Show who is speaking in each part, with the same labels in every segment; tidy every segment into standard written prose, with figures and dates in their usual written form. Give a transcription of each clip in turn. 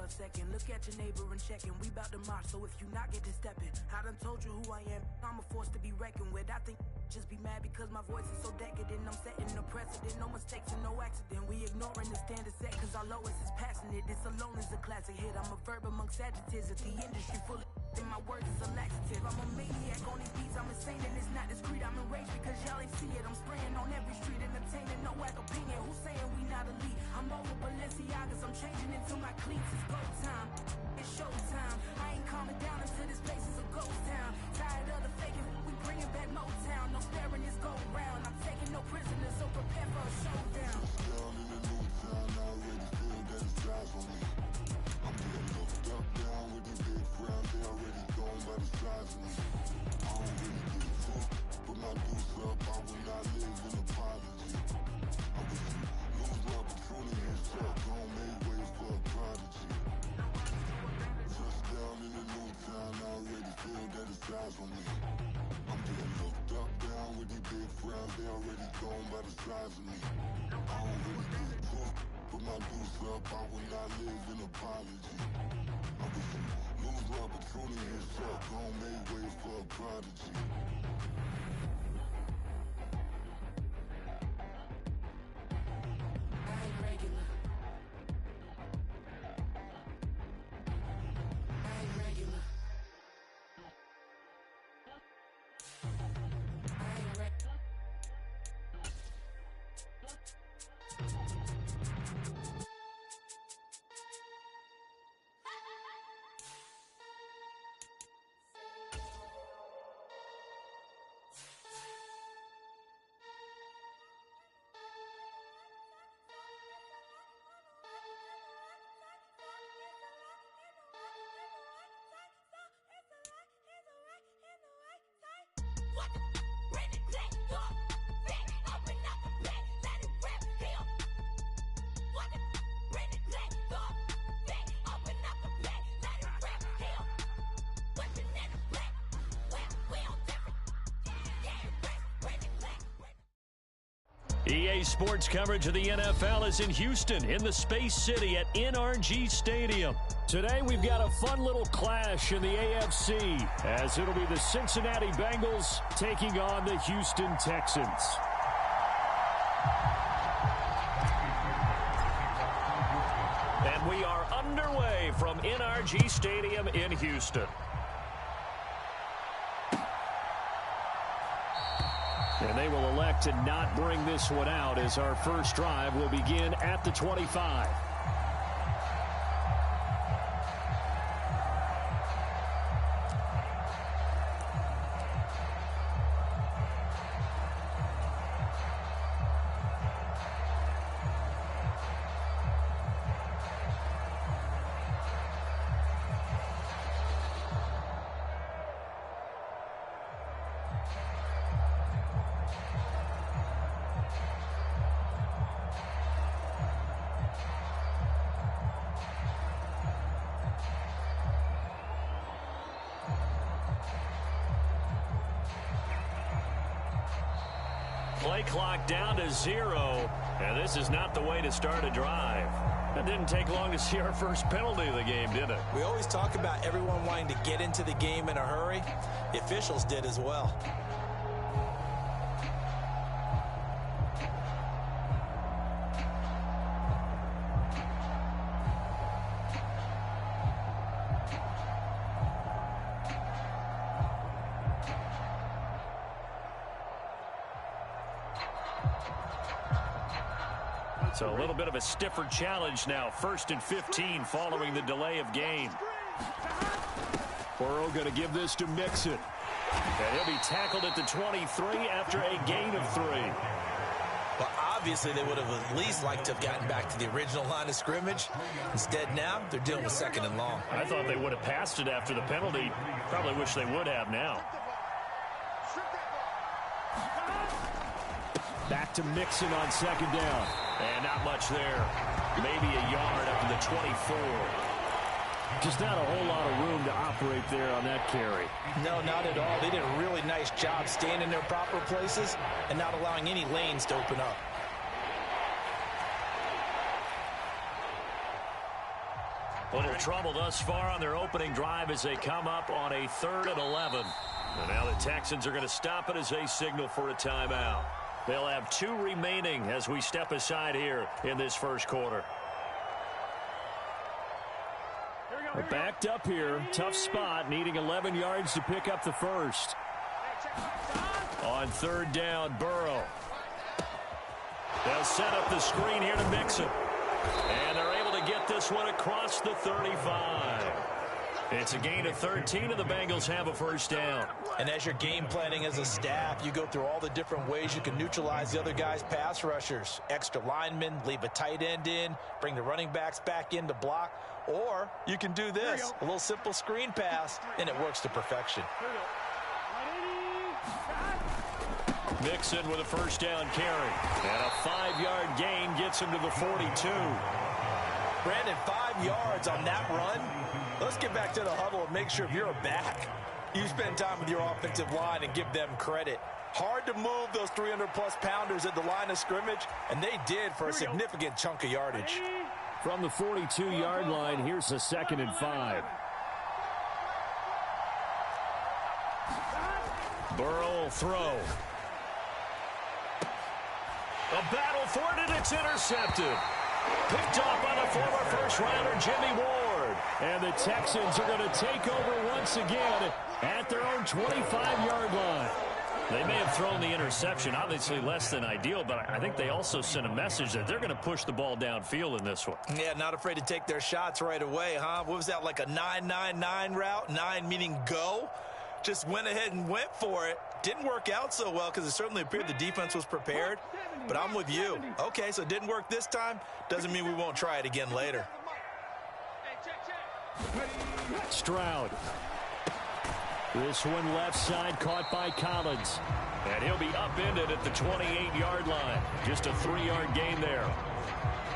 Speaker 1: a second. Look at your neighbor and checking. We bout to march, so if you not get to stepping. I done told you who I am. I'm a force to be reckoned with. I think just be mad because my voice is so decadent. I'm setting a precedent. No mistakes and no accident. We ignoring the standard set cause our lowest is passing it. This alone is a classic hit. I'm a verb amongst adjectives. If the industry full of and my words is a laxative. I'm a maniac on these beats. I'm insane and it's not discreet. I'm enraged because y'all ain't see it. I'm spraying on every street, entertaining no whack opinion. Who's saying we not elite? I'm over Balenciagas. I'm changing into my cleats. It's go time. It's show time. I ain't calming down until this place is a ghost town. Tired of the faking. We bringing back Motown. No staring this go round. I'm taking no prisoners, so prepare for a showdown.
Speaker 2: Down in the new town, I already feel that it's eyes on me. I'm getting looked up down with these big crowds. They already gone by the size of me. I don't really give a fuck. Put my deuce up, I will not live in apology. I wish you lose the opportunity and start gon' make way for a prodigy. Touchdown in the new town, I already feel that it's eyes on me. I'm getting looked up down with these big crowds. They already gone by the size of me. I don't really give a fuck. Put my deuce up, I will not live in apology. I wish you lose the opportunity and start gon' make way for a prodigy.
Speaker 1: I ain't regular. I ain't regular. I ain't regular.
Speaker 3: EA Sports coverage of the NFL is in Houston, in the Space City at NRG Stadium. Today, we've got a fun little clash in the AFC, as it'll be the Cincinnati Bengals taking on the Houston Texans. And we are underway from NRG Stadium in Houston. And they will elect to not bring this one out as our first drive will begin at the 25. Play clock down to 0, and this is not the way to start a drive. It didn't take long to see our first penalty of the game, did it?
Speaker 4: We always talk about everyone wanting to get into the game in a hurry. The officials did as well.
Speaker 3: So a little bit of a stiffer challenge now. 1st and 15 following the delay of game. Burrow going to give this to Mixon. And he'll be tackled at the 23 after a gain of 3.
Speaker 4: Well, obviously they would have at least liked to have gotten back to the original line of scrimmage. Instead now, they're dealing with 2nd and long.
Speaker 3: I thought they would have passed it after the penalty. Probably wish they would have now. Back to Mixon on 2nd down. And not much there. Maybe a yard up to the 24. Just not a whole lot of room to operate there on that carry.
Speaker 4: No, not at all. They did a really nice job staying in their proper places and not allowing any lanes to open up.
Speaker 3: Little trouble thus far on their opening drive as they come up on a 3rd and 11. And now the Texans are going to stop it as they signal for a timeout. They'll have 2 remaining as we step aside here in this first quarter. We're backed up here. Tough spot, needing 11 yards to pick up the first. On 3rd down, Burrow. They'll set up the screen here to Mixon. And they're able to get this one across the 35. It's a gain of 13, and the Bengals have a first down.
Speaker 4: And as you're game planning as a staff, you go through all the different ways you can neutralize the other guy's pass rushers. Extra linemen, leave a tight end in, bring the running backs back in to block. Or you can do this, a little simple screen pass, and it works to perfection.
Speaker 3: Mixon with a first down carry. And a 5-yard gain gets him to the 42.
Speaker 4: Brandon, 5 yards on that run. Let's get back to the huddle and make sure if you're a back, you spend time with your offensive line and give them credit. Hard to move those 300-plus pounders at the line of scrimmage, and they did for a significant chunk of yardage.
Speaker 3: From the 42-yard line, here's a 2nd and 5. Burrow will throw. A battle for it, and it's intercepted. Picked off by the former first-rounder Jimmy Ward. And the Texans are going to take over once again at their own 25-yard line. They may have thrown the interception, obviously less than ideal, but I think they also sent a message that they're going to push the ball downfield in this one.
Speaker 4: Yeah, not afraid to take their shots right away, huh? What was that, like a 9-9-9 route? 9 meaning go? Just went ahead and went for it. Didn't work out so well because it certainly appeared the defense was prepared. But I'm with you. Okay, so it didn't work this time. Doesn't mean we won't try it again later.
Speaker 3: Stroud. This one left side caught by Collins. And he'll be upended at the 28-yard line. Just a 3-yard gain there.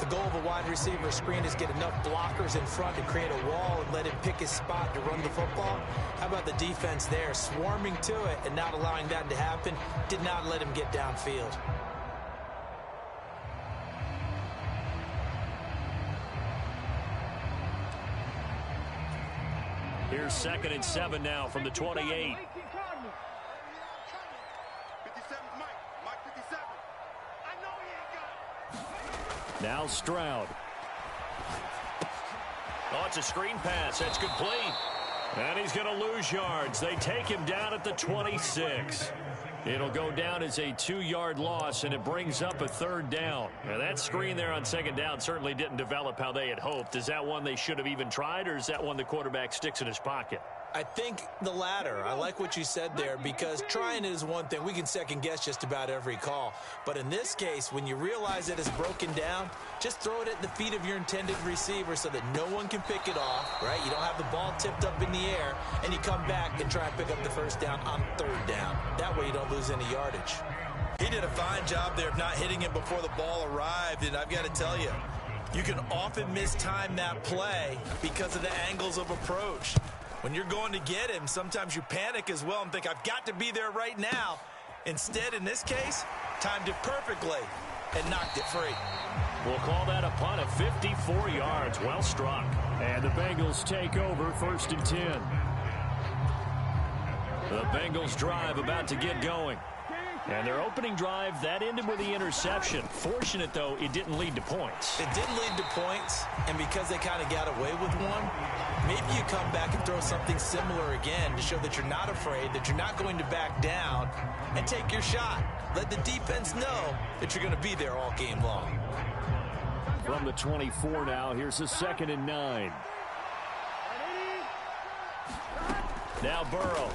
Speaker 4: The goal of a wide receiver screen is get enough blockers in front to create a wall and let him pick his spot to run the football. How about the defense there, swarming to it and not allowing that to happen? Did not let him get downfield.
Speaker 3: Here's 2nd and 7 now from the 28. Now Stroud. Oh, it's a screen pass. That's complete. And he's going to lose yards. They take him down at the 26. It'll go down as a 2-yard loss, and it brings up a 3rd down. Now, that screen there on 2nd down certainly didn't develop how they had hoped. Is that one they should have even tried, or is that one the quarterback sticks in his pocket?
Speaker 4: I think the latter. I like what you said there because trying it is one thing. We can second guess just about every call. But in this case, when you realize it is broken down, just throw it at the feet of your intended receiver so that no one can pick it off, right? You don't have the ball tipped up in the air, and you come back and try and pick up the first down on 3rd down. That way you don't lose any yardage. He did a fine job there of not hitting him before the ball arrived, and I've got to tell you, you can often mistime that play because of the angles of approach. When you're going to get him, sometimes you panic as well and think, I've got to be there right now. Instead, in this case, timed it perfectly and knocked it free.
Speaker 3: We'll call that a punt of 54 yards. Well struck. And the Bengals take over 1st and 10. The Bengals drive about to get going. And their opening drive, that ended with the interception. Fortunate, though, it didn't lead to points.
Speaker 4: It didn't lead to points, and because they kind of got away with one, maybe you come back and throw something similar again to show that you're not afraid, that you're not going to back down, and take your shot. Let the defense know that you're going to be there all game long.
Speaker 3: From the 24 now, here's a 2nd and 9. Now Burrow.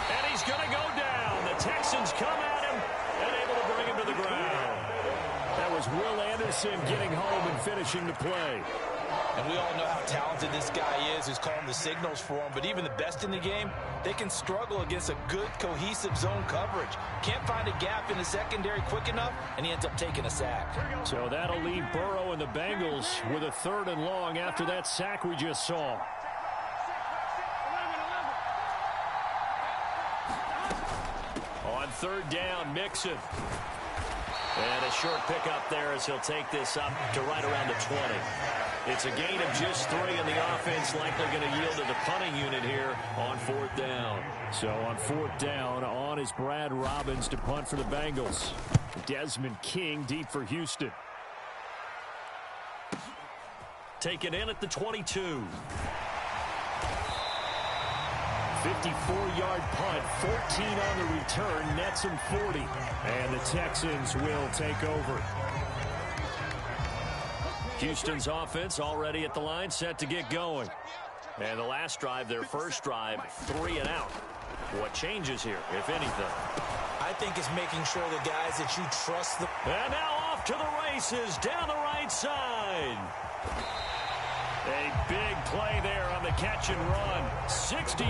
Speaker 3: And he's going to go down. The Texans come at him and able to bring him to the ground. That was Will Anderson getting home and finishing the play.
Speaker 4: And we all know how talented this guy is who's calling the signals for him. But even the best in the game, they can struggle against a good, cohesive zone coverage. Can't find a gap in the secondary quick enough, and he ends up taking a sack.
Speaker 3: So that'll leave Burrow and the Bengals with a 3rd and long after that sack we just saw. On 3rd down, Mixon. And a short pickup there as he'll take this up to right around the 20. It's a gain of just 3, and the offense likely going to yield to the punting unit here on 4th down. So on 4th down, on is Brad Robbins to punt for the Bengals. Desmond King deep for Houston. Taken in at the 22. 54-yard punt, 14 on the return, nets him 40. And the Texans will take over. Houston's offense already at the line, set to get going. And the last drive, their first drive, 3 and out. What changes here, if anything?
Speaker 4: I think it's making sure the guys that you trust.
Speaker 3: And now off to the races, down the right side. A big play there on the catch and run. 63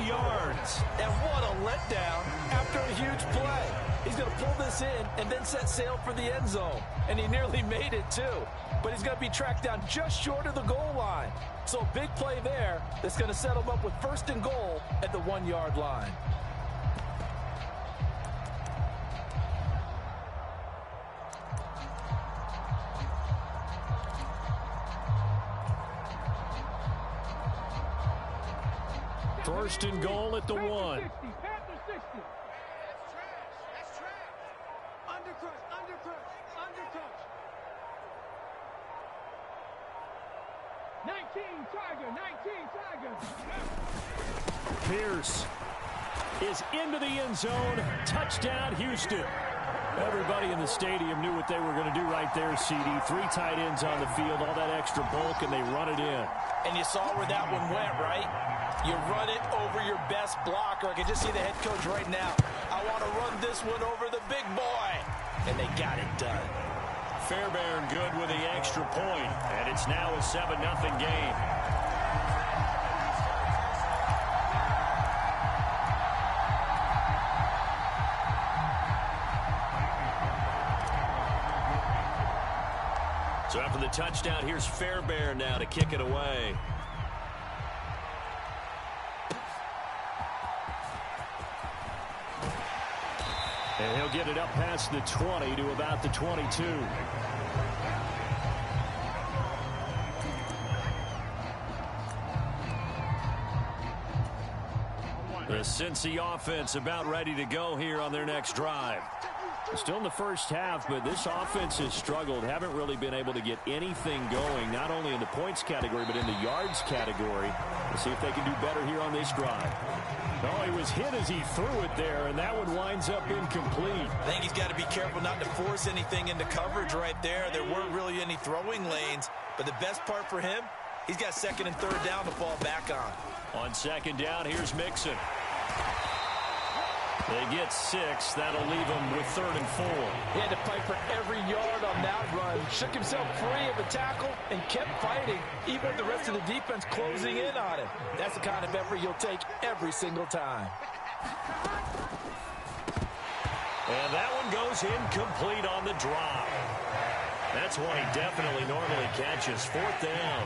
Speaker 3: yards.
Speaker 4: And what a letdown after a huge play. He's going to pull this in and then set sail for the end zone. And he nearly made it, too. But he's going to be tracked down just short of the goal line. So a big play there that's going to set him up with 1st and goal at the 1-yard line.
Speaker 3: First and goal at the 1.
Speaker 5: Panther 60. That's trash. Undercrush. 19 Tiger.
Speaker 3: Pierce is into the end zone. Touchdown, Houston. Everybody in the stadium knew what they were going to do right there, CD. 3 tight ends on the field, all that extra bulk, and they run it in.
Speaker 4: And you saw where that one went, right? You run it over your best blocker. I can just see the head coach right now. I want to run this one over the big boy. And they got it done.
Speaker 3: Fairbairn good with the extra point, and it's now a 7-0 game. So after the touchdown, here's Fairbairn now to kick it away. And he'll get it up past the 20 to about the 22. The Cincy offense about ready to go here on their next drive. Still in the first half, but this offense has struggled. Haven't really been able to get anything going, not only in the points category, but in the yards category. We'll see if they can do better here on this drive. Oh, he was hit as he threw it there, and that one winds up incomplete.
Speaker 4: I think he's got to be careful not to force anything into coverage right there. There weren't really any throwing lanes, but the best part for him, he's got 2nd and 3rd down to fall back on.
Speaker 3: On 2nd down, here's Mixon. They get 6. That'll leave them with 3rd and 4.
Speaker 4: He had to fight for every yard on that run. Shook himself free of the tackle and kept fighting, even with the rest of the defense closing in on him. That's the kind of effort you'll take every single time.
Speaker 3: And that one goes incomplete on the drop. That's one he definitely normally catches. 4th down.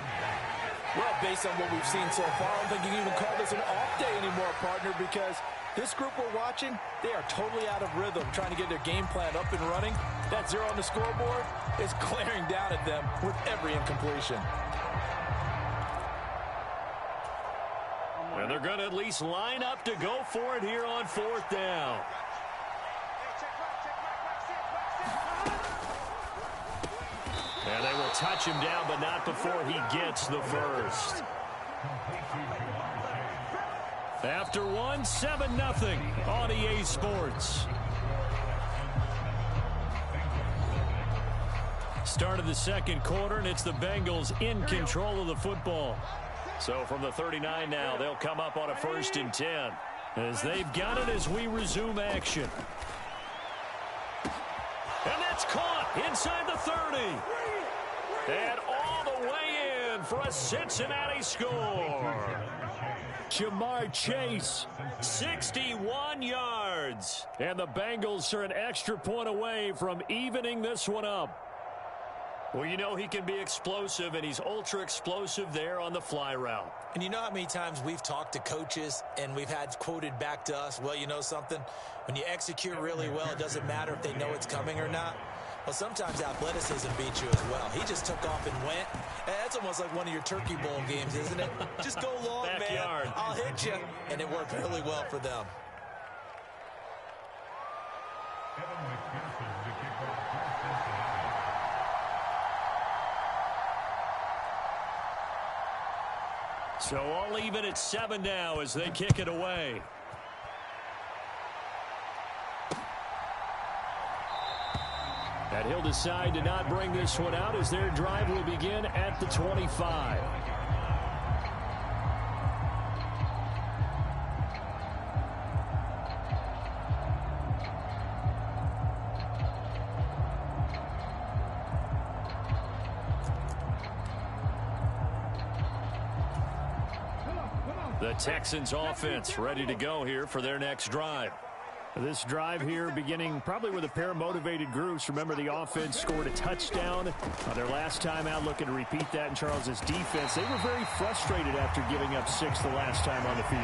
Speaker 4: Well, based on what we've seen so far, I don't think you can even call this an off day anymore, partner, because this group we're watching, they are totally out of rhythm, trying to get their game plan up and running. That 0 on the scoreboard is glaring down at them with every incompletion.
Speaker 3: And they're going to at least line up to go for it here on 4th down. And they will touch him down, but not before he gets the first. After 7-0 on EA Sports. Start of the 2nd quarter, and it's the Bengals in control of the football. So from the 39 now, they'll come up on a 1st and 10. As they've got it as we resume action. And that's caught inside the 30. And all the way in for a Cincinnati score. Jamar Chase, 61 yards. And the Bengals are an extra point away from evening this one up. Well, you know he can be explosive, and he's ultra explosive there on the fly route.
Speaker 4: And you know how many times we've talked to coaches and we've had quoted back to us, well, you know something? When you execute really well, it doesn't matter if they know it's coming or not. Well, sometimes athleticism beats you as well. He just took off and went. That's almost like one of your Turkey Bowl games, isn't it? Just go long,
Speaker 3: Backyard.
Speaker 4: man. I'll hit you. And it worked really well for them.
Speaker 3: So all even at 7 now as they kick it away. And he'll decide to not bring this one out as their drive will begin at the 25. The Texans offense ready to go here for their next drive.
Speaker 6: This drive here beginning probably with a pair of motivated groups. Remember, the offense scored a touchdown their last time out, looking to repeat that in Charles's defense. They were very frustrated after giving up 6 the last time on the field.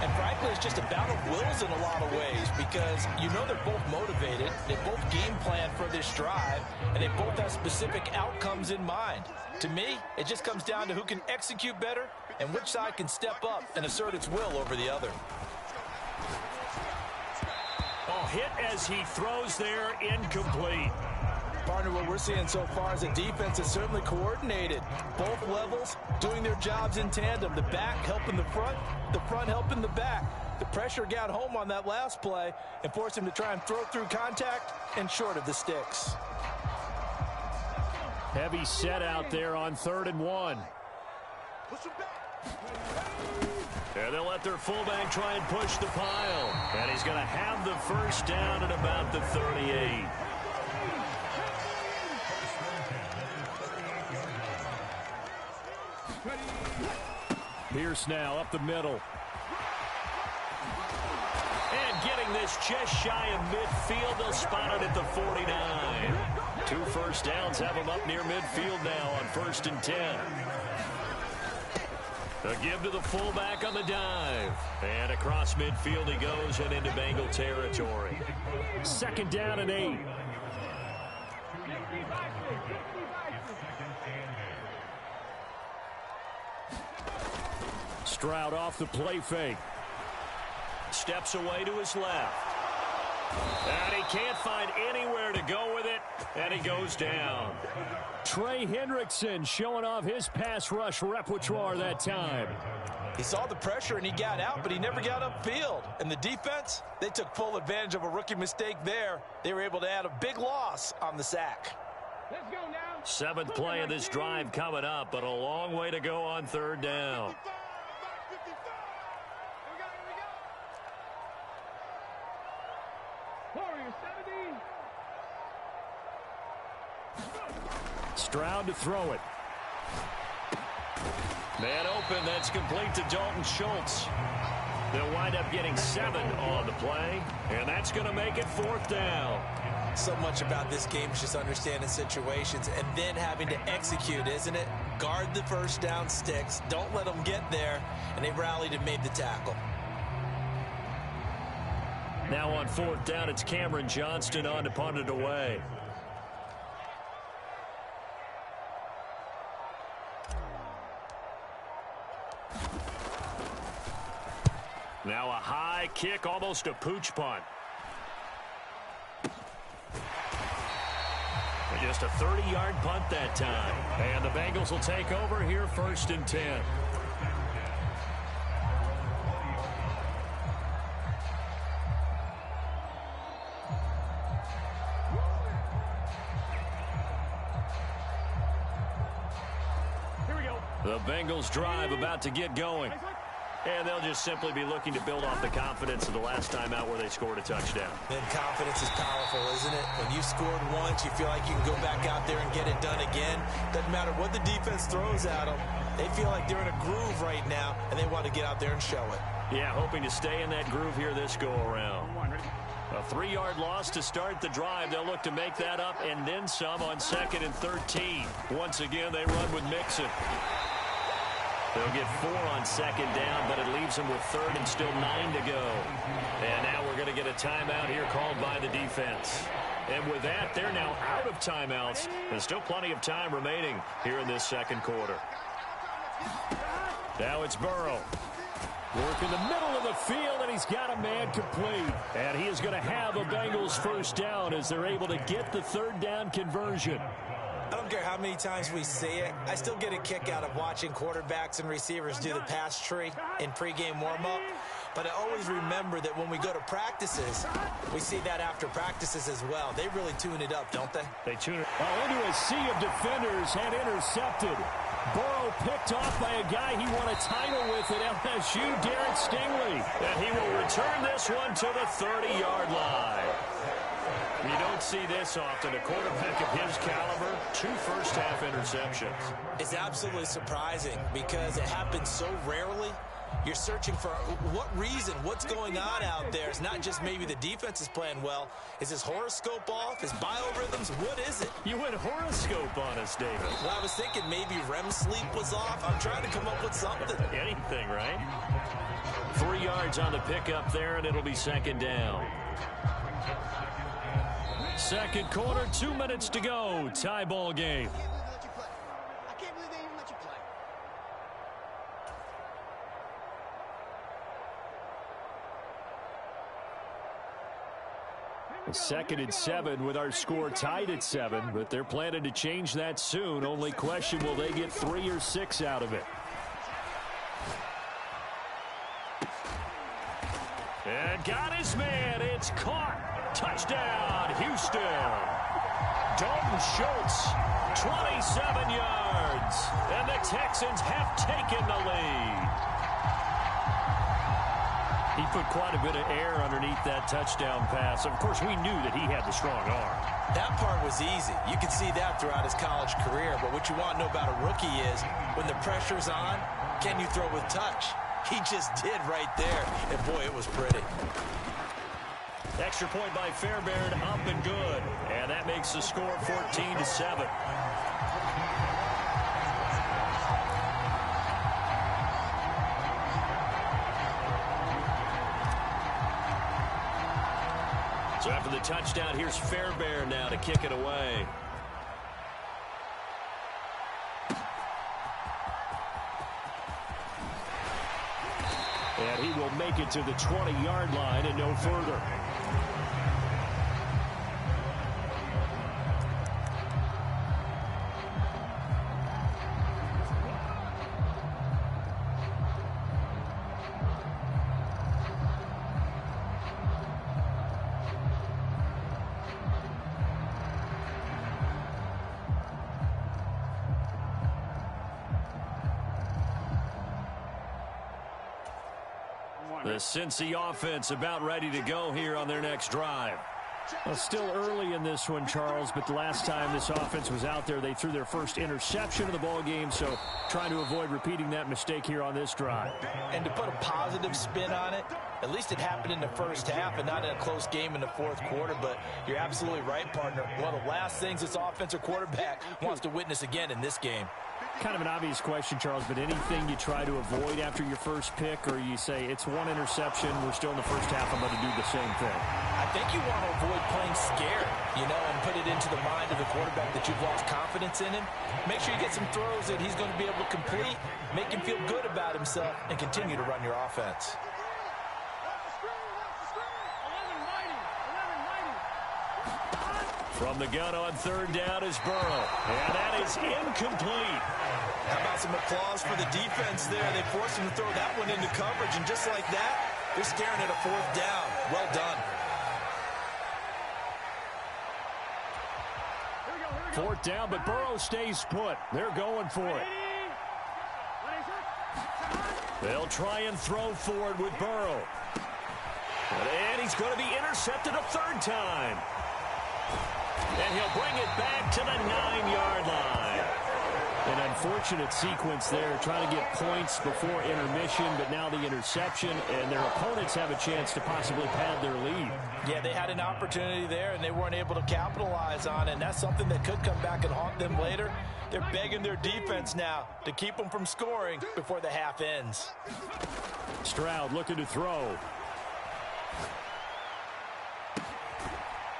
Speaker 4: And frankly, it's just a battle of wills in a lot of ways because you know they're both motivated. They both game plan for this drive, and they both have specific outcomes in mind. To me, it just comes down to who can execute better and which side can step up and assert its will over the other.
Speaker 3: Oh, hit as he throws there, incomplete.
Speaker 4: Partner, what we're seeing so far is a defense that's certainly coordinated. Both levels doing their jobs in tandem. The back helping the front helping the back. The pressure got home on that last play and forced him to try and throw through contact and short of the sticks.
Speaker 6: Heavy set out there on 3rd and 1.
Speaker 3: And they'll let their fullback try and push the pile. And he's going to have the first down at about the 38.
Speaker 6: Pierce now up the middle.
Speaker 3: And getting this just shy of midfield. They'll spot it at the 49. 2 first downs have them up near midfield now on 1st and 10. A give to the fullback on the dive. And across midfield he goes and into Bengal territory.
Speaker 6: 2nd down and 8. Stroud off the play fake.
Speaker 3: Steps away to his left. And he can't find anywhere to go with it. And he goes down.
Speaker 6: Trey Hendrickson showing off his pass rush repertoire that time.
Speaker 4: He saw the pressure and he got out, but he never got upfield. And the defense, they took full advantage of a rookie mistake there. They were able to add a big loss on the sack.
Speaker 5: Let's go now.
Speaker 3: 7th play of this drive coming up, but a long way to go on 3rd down.
Speaker 6: Stroud to throw it.
Speaker 3: Man open, that's complete to Dalton Schultz. They'll wind up getting 7 on the play, and that's going to make it 4th down.
Speaker 4: So much about this game is just understanding situations and then having to execute, isn't it? Guard the first down sticks. Don't let them get there, and they rallied and made the tackle.
Speaker 3: Now on 4th down, it's Cameron Johnston on to punt it away. Now a high kick, almost a pooch punt. And just a 30-yard punt that time. And the Bengals will take over here 1st and 10.
Speaker 5: Here we go.
Speaker 3: The Bengals drive about to get going. And they'll just simply be looking to build off the confidence of the last time out where they scored a touchdown.
Speaker 4: Then confidence is powerful, isn't it? When you scored once, you feel like you can go back out there and get it done again. Doesn't matter what the defense throws at them. They feel like they're in a groove right now, and they want to get out there and show it.
Speaker 3: Yeah, hoping to stay in that groove here this go-around. A 3-yard loss to start the drive. They'll look to make that up and then some on 2nd and 13. Once again, they run with Mixon. They'll get 4 on second down, but it leaves them with third and still 9 to go. And now we're going to get a timeout here called by the defense. And with that, they're now out of timeouts. There's still plenty of time remaining here in this second quarter. Now it's Burrow. Work in the middle of the field, and he's got a man complete. And he is going to have a Bengals first down as they're able to get the third down conversion.
Speaker 4: I don't care how many times we say it, I still get a kick out of watching quarterbacks and receivers do the pass tree in pregame warm-up. But I always remember that when we go to practices, we see that after practices as well. They really tune it up, don't they?
Speaker 6: They tune it into a sea of defenders and intercepted. Burrow picked off by a guy he won a title with at LSU, Derek Stingley.
Speaker 3: And he will return this one to the 30-yard line. You don't see this often. A quarterback of his caliber, 2 first-half interceptions.
Speaker 4: It's absolutely surprising because it happens so rarely. You're searching for what reason, what's going on out there. It's not just maybe the defense is playing well. Is his horoscope off? His biorhythms? What is it?
Speaker 3: You went horoscope on us, David.
Speaker 4: Well, I was thinking maybe REM sleep was off. I'm trying to come up with something.
Speaker 3: Anything, right? 3 yards on the pickup there, and it'll be second down. Second quarter, 2 minutes to go. Tie ball game.
Speaker 6: Second and 7 with our score tied at 7, but they're planning to change that soon. Only question, will they get 3 or 6 out of it?
Speaker 3: And got his man. It's caught. Touchdown, Houston. Dalton Schultz, 27 yards. And the Texans have taken the lead.
Speaker 6: He put quite a bit of air underneath that touchdown pass. Of course, we knew that he had the strong arm.
Speaker 4: That part was easy. You could see that throughout his college career. But what you want to know about a rookie is when the pressure's on, can you throw with touch? He just did right there. And, boy, it was pretty.
Speaker 3: Extra point by Fairbairn, up and good. And that makes the score 14-7. So after the touchdown, here's Fairbairn now to kick it away.
Speaker 6: And he will make it to the 20-yard line and no further.
Speaker 3: The Cincy offense about ready to go here on their next drive.
Speaker 6: Well, still early in this one, Charles, but the last time this offense was out there, they threw their first interception of the ball game, so trying to avoid repeating that mistake here on this drive.
Speaker 4: And to put a positive spin on it, at least it happened in the first half and not in a close game in the fourth quarter, but you're absolutely right, partner. One of the last things this offensive quarterback wants to witness again in this game.
Speaker 6: Kind of an obvious question, Charles, but anything you try to avoid after your first pick, or you say it's one interception, we're still in the first half, I'm going to do the same thing?
Speaker 4: I think you want to avoid playing scared, and put it into the mind of the quarterback that you've lost confidence in him. Make sure you get some throws that he's going to be able to complete, make him feel good about himself, and continue to run your offense.
Speaker 3: From the gun on third down is Burrow. And that is incomplete.
Speaker 4: How about some applause for the defense there? They forced him to throw that one into coverage, and just like that, they're staring at a fourth down. Well done.
Speaker 6: Fourth down, but Burrow stays put. They're going for it.
Speaker 3: They'll try and throw forward with Burrow. And he's going to be intercepted a third time. And he'll bring it back to the 9-yard line.
Speaker 6: An unfortunate sequence there, trying to get points before intermission, but now the interception, and their opponents have a chance to possibly pad their lead.
Speaker 4: Yeah, they had an opportunity there, and they weren't able to capitalize on it, and that's something that could come back and haunt them later. They're begging their defense now to keep them from scoring before the half ends.
Speaker 6: Stroud looking to throw.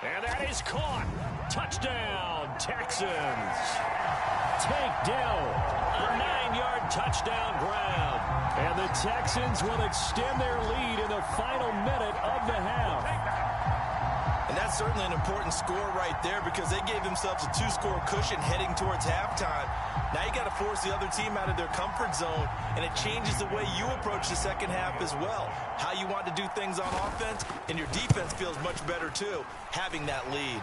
Speaker 6: And that is caught. Touchdown, Texans. Takedown. A 9-yard touchdown grab. And the Texans will extend their lead in the final minute of the half.
Speaker 4: And that's certainly an important score right there because they gave themselves a 2-score cushion heading towards halftime. Now you got to force the other team out of their comfort zone, and it changes the way you approach the second half as well. How you want to do things on offense, and your defense feels much better too, having that lead.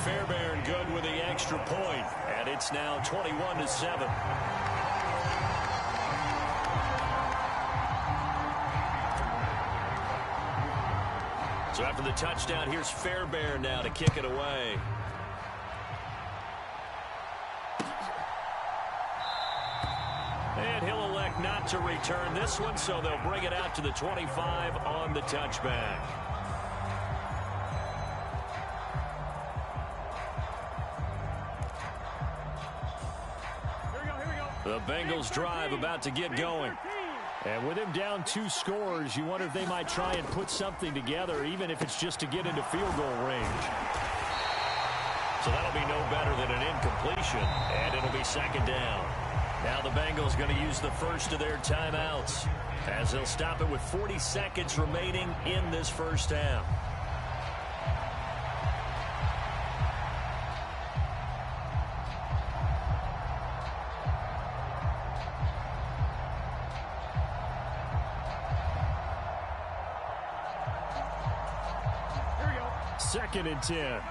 Speaker 3: Fairbairn good with the extra point, and it's now 21-7. So after the touchdown, here's Fairbairn now to kick it away. And he'll elect not to return this one, so they'll bring it out to the 25 on the touchback. The Bengals drive about to get going.
Speaker 6: And with him down 2 scores, you wonder if they might try and put something together, even if it's just to get into field goal range.
Speaker 3: So that'll be no better than an incompletion, and it'll be second down. Now the Bengals going to use the first of their timeouts as they'll stop it with 40 seconds remaining in this first half.
Speaker 6: Second and 10.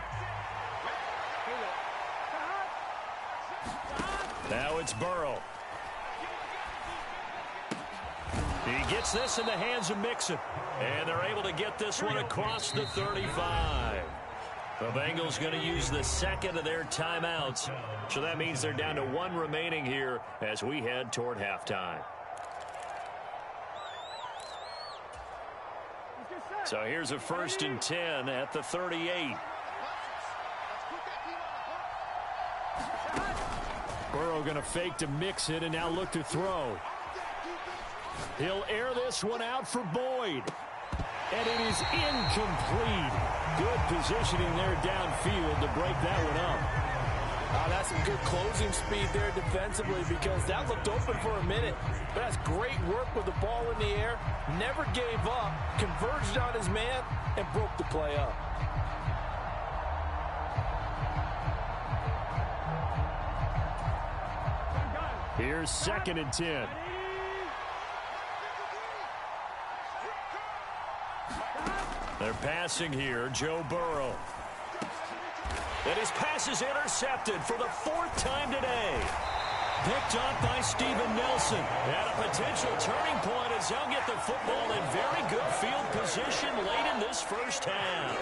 Speaker 3: Now it's Burrow. He gets this in the hands of Mixon. And they're able to get this one across the 35. The Bengals going to use the second of their timeouts. So that means they're down to 1 remaining here as we head toward halftime. So here's a 1st and 10 at the 38.
Speaker 6: Burrow going to fake to mix it and now look to throw. He'll air this one out for Boyd. And it is incomplete. Good positioning there downfield to break that one up.
Speaker 4: That's some good closing speed there defensively because that looked open for a minute. But that's great work with the ball in the air. Never gave up, converged on his man, and broke the play up.
Speaker 6: Here's 2nd and 10.
Speaker 3: They're passing here, Joe Burrow. And his pass is intercepted for the 4th time today. Picked up by Steven Nelson. At a potential turning point as they'll get the football in very good field position late in this first half.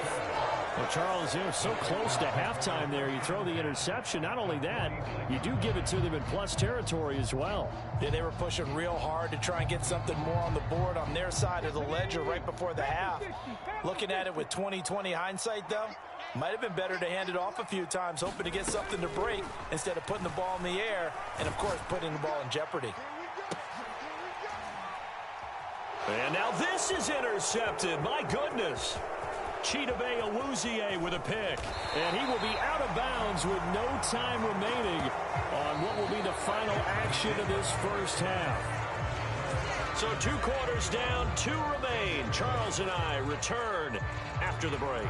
Speaker 6: Well, Charles, they're so close to halftime there. You throw the interception. Not only that, you do give it to them in plus territory as well.
Speaker 4: Yeah, they were pushing real hard to try and get something more on the board on their side of the ledger right before the half. Looking at it with 20/20 hindsight, though, might have been better to hand it off a few times, hoping to get something to break instead of putting the ball in the air and, of course, putting the ball in jeopardy.
Speaker 3: And now this is intercepted. My goodness. Chidobe Awuzie with a pick.
Speaker 6: And he will be out of bounds with no time remaining on what will be the final action of this first half.
Speaker 3: So 2 quarters down, 2 remain. Charles and I return after the break.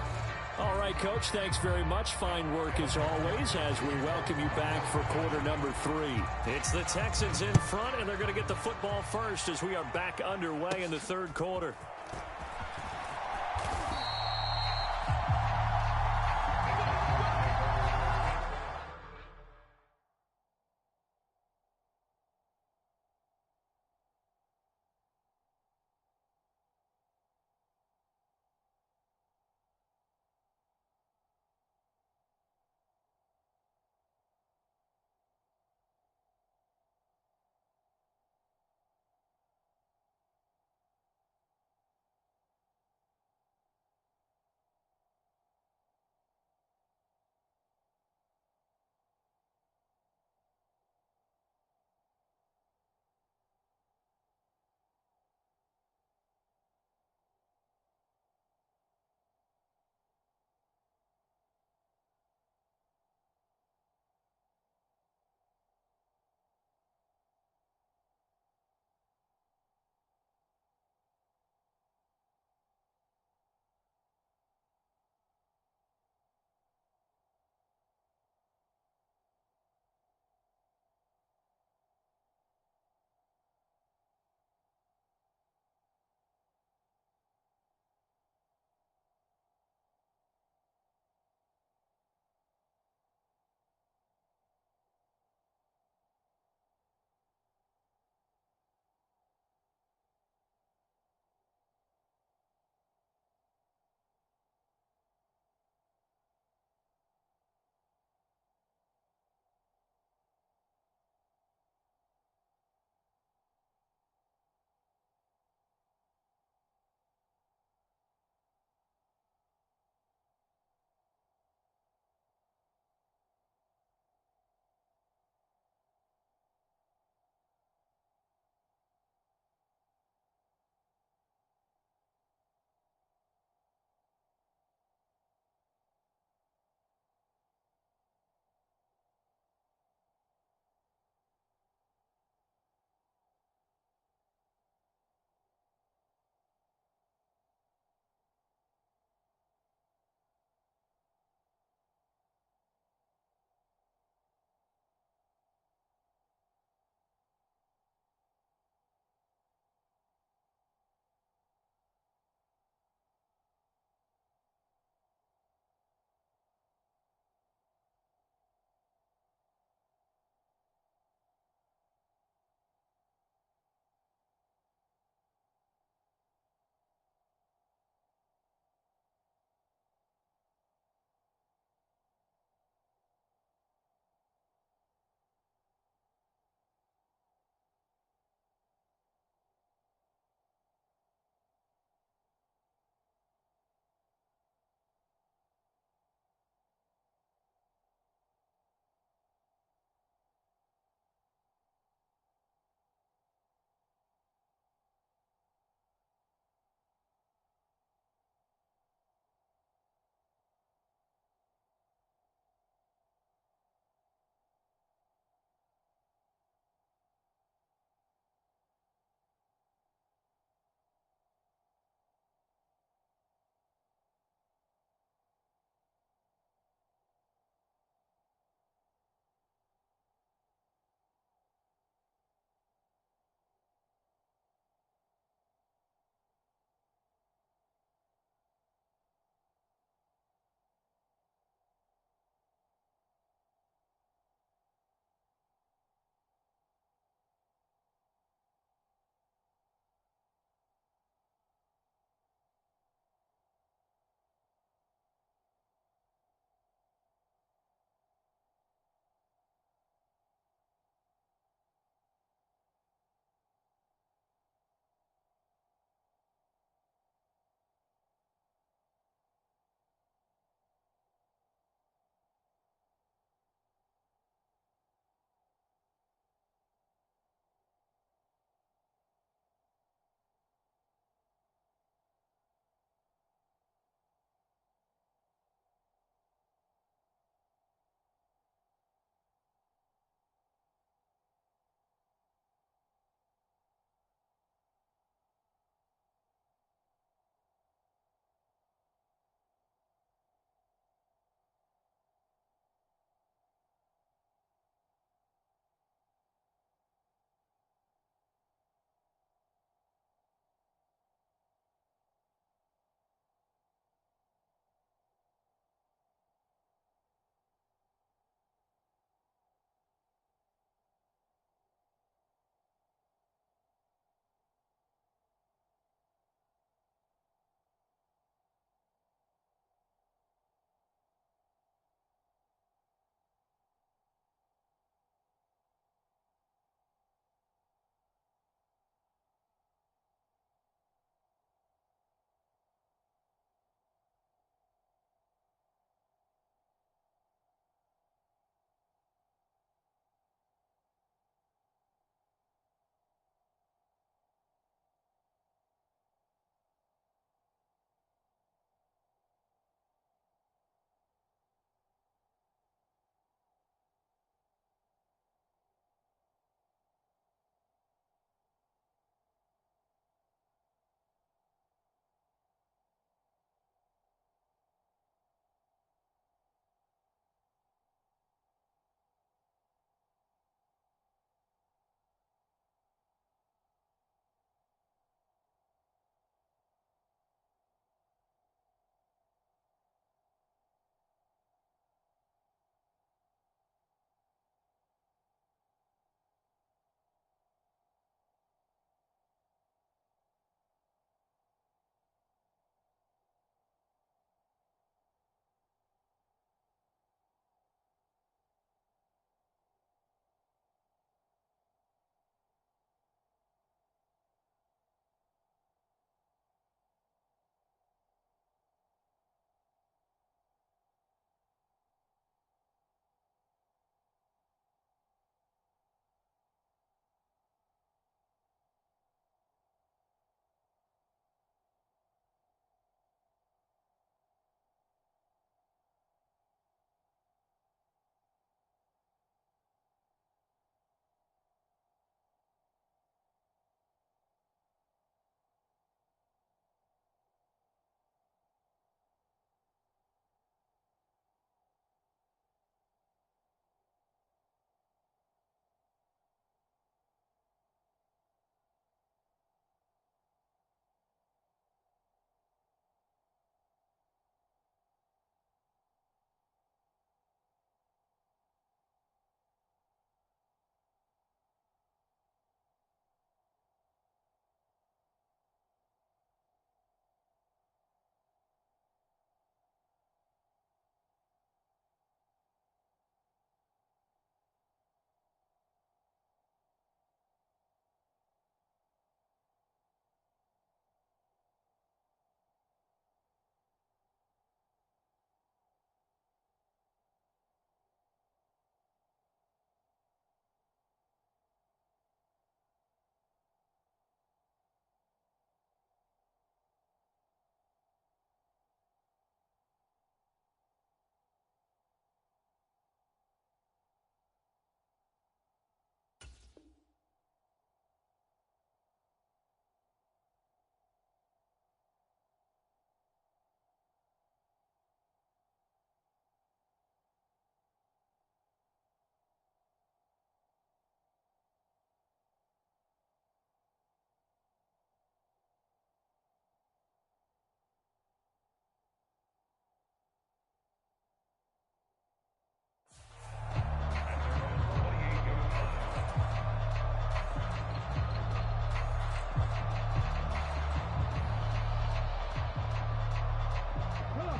Speaker 6: All right, Coach, thanks very much. Fine work as always as we welcome you back for quarter number 3.
Speaker 3: It's the Texans in front, and they're going to get the football first as we are back underway in the 3rd quarter.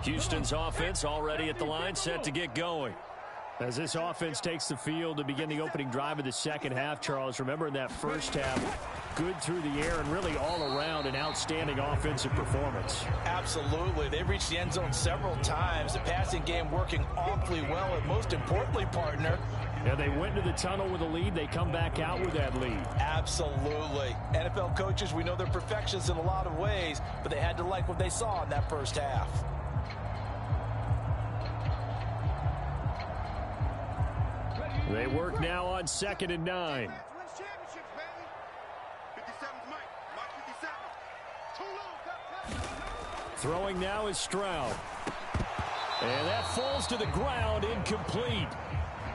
Speaker 3: Houston's offense already at the line, set to get going.
Speaker 6: As this offense takes the field to begin the opening drive of the second half, Charles, remember in that first half, good through the air and really all around an outstanding offensive performance.
Speaker 4: Absolutely. They reached the end zone several times. The passing game working awfully well, and most importantly, partner,
Speaker 6: yeah, they went to the tunnel with a lead. They come back out with that lead.
Speaker 4: Absolutely. NFL coaches, we know they're perfectionists in a lot of ways, but they had to like what they saw in that first half.
Speaker 6: They work now on 2nd and 9. Throwing now is Stroud. And that falls to the ground, incomplete.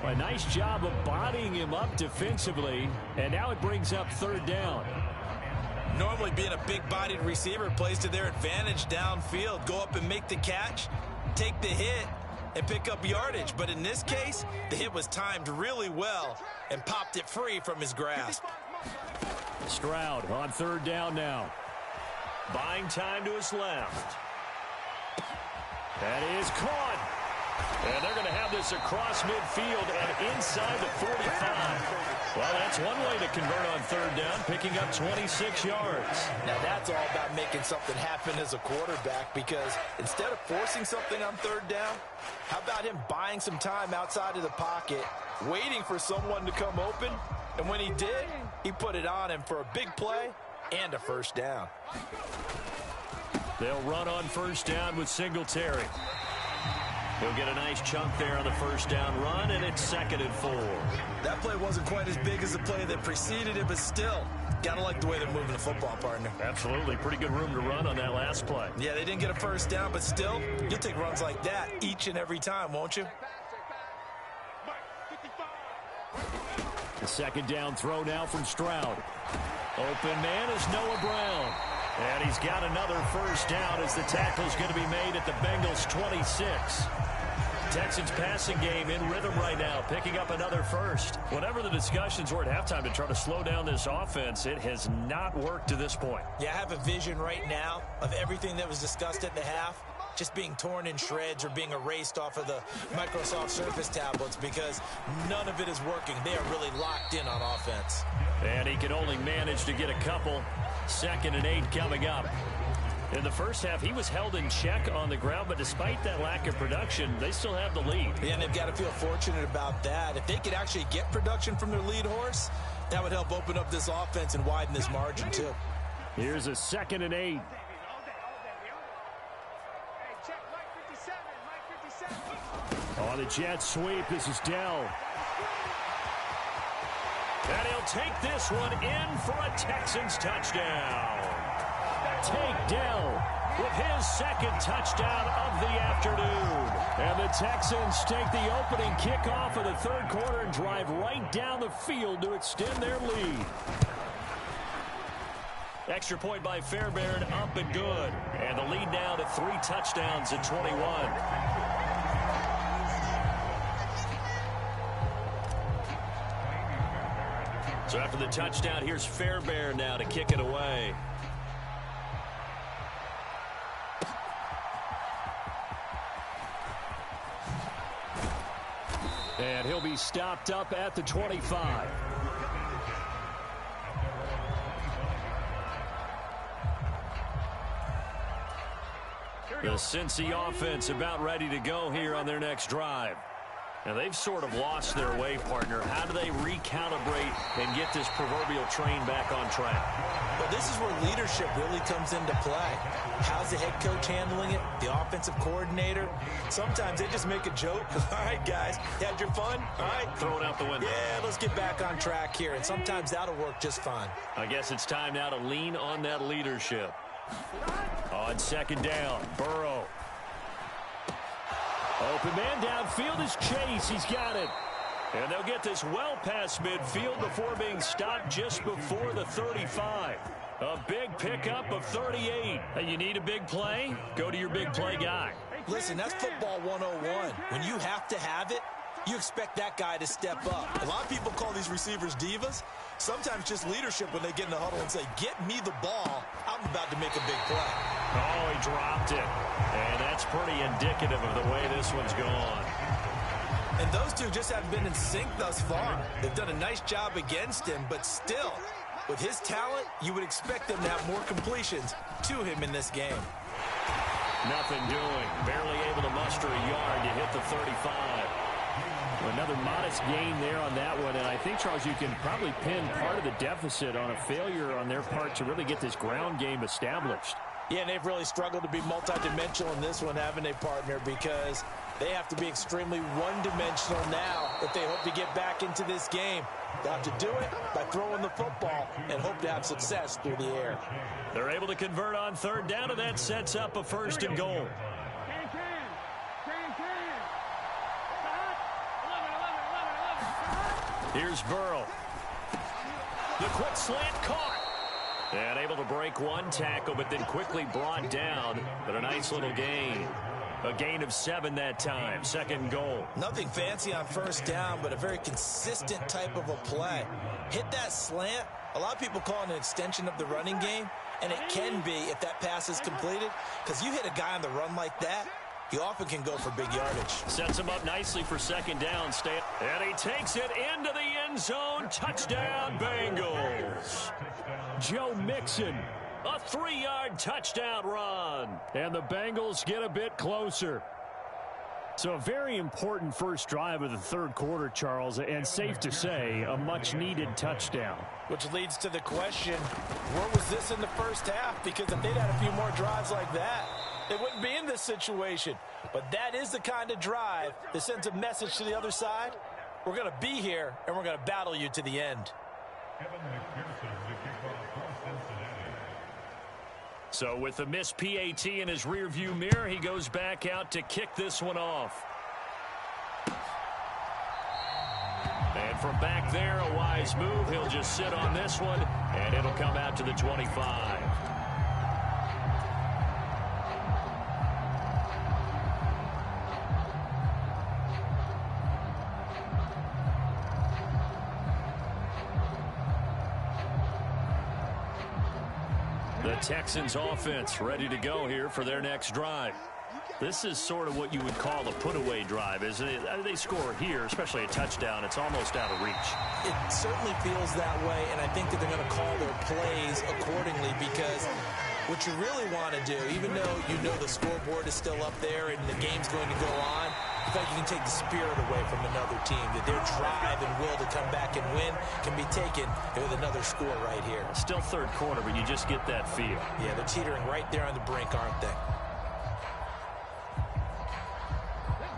Speaker 6: A nice job of bodying him up defensively, and now it brings up 3rd down.
Speaker 4: Normally being a big-bodied receiver plays to their advantage downfield. Go up and make the catch, take the hit, and pick up yardage. But in this case, the hit was timed really well and popped it free from his grasp.
Speaker 6: Stroud on 3rd down now.
Speaker 3: Buying time to his left.
Speaker 6: That is caught.
Speaker 3: And they're going to have this across midfield and inside the 45. Well, that's one way to convert on 3rd down, picking up 26 yards.
Speaker 4: Now, that's all about making something happen as a quarterback, because instead of forcing something on 3rd down, how about him buying some time outside of the pocket, waiting for someone to come open, and when he did, he put it on him for a big play and a 1st down.
Speaker 3: They'll run on 1st down with Singletary. He'll get a nice chunk there on the 1st down run, and it's 2nd and 4.
Speaker 4: That play wasn't quite as big as the play that preceded it, but still, gotta like the way they're moving the football, partner.
Speaker 3: Absolutely. Pretty good room to run on that last play.
Speaker 4: Yeah, they didn't get a 1st down, but still, you'll take runs like that each and every time, won't you?
Speaker 6: The 2nd down throw now from Stroud. Open man is Noah Brown.
Speaker 3: And he's got another 1st down as the tackle's going to be made at the Bengals' 26. Texans passing game in rhythm right now, picking up another 1st. Whatever the discussions were at halftime to try to slow down this offense, it has not worked to this point.
Speaker 4: Yeah, I have a vision right now of everything that was discussed at the half just being torn in shreds or being erased off of the Microsoft Surface tablets, because none of it is working. They are really locked in on offense.
Speaker 3: And he can only manage to get a couple. 2nd and 8 coming up. In the first half, he was held in check on the ground, but despite that lack of production, they still have the lead.
Speaker 4: Yeah, and they've got to feel fortunate about that. If they could actually get production from their lead horse, that would help open up this offense and widen this margin too.
Speaker 6: Here's a 2nd and 8. On the jet sweep, this is Dell.
Speaker 3: And he'll take this one in for a Texans touchdown.
Speaker 6: Take Dell
Speaker 3: with his 2nd touchdown of the afternoon.
Speaker 6: And the Texans take the opening kickoff of the 3rd quarter and drive right down the field to extend their lead.
Speaker 3: Extra point by Fairbairn, up and good. And the lead now to 3 touchdowns at 21. So after the touchdown, here's Fairbairn now to kick it away.
Speaker 6: And he'll be stopped up at the 25.
Speaker 3: The Cincy offense about ready to go here on their next drive. Now, they've sort of lost their way, partner. How do they recalibrate and get this proverbial train back on track?
Speaker 4: Well, this is where leadership really comes into play. How's the head coach handling it? The offensive coordinator? Sometimes they just make a joke. All right, guys, you had your fun? All right.
Speaker 3: Throw it out the window.
Speaker 4: Yeah, let's get back on track here. And sometimes that'll work just fine.
Speaker 3: I guess it's time now to lean on that leadership.
Speaker 6: On 2nd down, Burrow. Open man downfield is Chase. He's got it.
Speaker 3: And they'll get this well past midfield before being stopped just before the 35. A big pickup of 38.
Speaker 6: Hey, you need a big play? Go to your big play guy.
Speaker 4: Listen, that's football 101. When you have to have it, you expect that guy to step up. A lot of people call these receivers divas. Sometimes just leadership when they get in the huddle and say, get me the ball. I'm about to make a big play.
Speaker 3: Oh, he dropped it. And that's pretty indicative of the way this one's gone.
Speaker 4: And those two just haven't been in sync thus far. They've done a nice job against him, but still, with his talent, you would expect them to have more completions to him in this game.
Speaker 3: Nothing doing. Barely able to muster a yard to hit the 35. Another modest gain there on that one, and I think, Charles, you can probably pin part of the deficit on a failure on their part to really get this ground game established.
Speaker 4: Yeah, and they've really struggled to be multidimensional in this one, haven't they, partner? Because they have to be extremely one-dimensional now if they hope to get back into this game. They'll have to do it by throwing the football and hope to have success through the air.
Speaker 3: They're able to convert on third down, and that sets up a 1st and goal. Here's Burrow. The quick slant caught. And able to break one tackle, but then quickly brought down. But a nice little gain. A gain of 7 that time. 2nd and goal.
Speaker 4: Nothing fancy on 1st down, but a very consistent type of a play. Hit that slant. A lot of people call it an extension of the running game, and it can be if that pass is completed, because you hit a guy on the run like that, you often can go for big yardage.
Speaker 3: Sets him up nicely for 2nd down. And he takes it into the end zone. Touchdown, Bengals. Joe Mixon. A 3-yard touchdown run. And the Bengals get a bit closer. So a very important first drive of the 3rd quarter, Charles, and safe to say, a much-needed touchdown.
Speaker 4: Which leads to the question, where was this in the first half? Because if they'd had a few more drives like that, they wouldn't be in this situation. But that is the kind of drive that sends a message to the other side. We're going to be here, and we're going to battle you to the end.
Speaker 3: So with the missed PAT in his rearview mirror, he goes back out to kick this one off. And from back there, a wise move. He'll just sit on this one, and it'll come out to the 25. The Texans offense ready to go here for their next drive. This is sort of what you would call a put-away drive, isn't it? They score here, especially a touchdown. It's almost out of reach.
Speaker 4: It certainly feels that way, and I think that they're going to call their plays accordingly, because what you really want to do, even though you know the scoreboard is still up there and the game's going to go on, I feel like you can take the spirit away from another team, that their drive and will to come back and win can be taken with another score right here.
Speaker 3: Still 3rd quarter, but you just get that feel.
Speaker 4: Yeah, they're teetering right there on the brink, aren't they?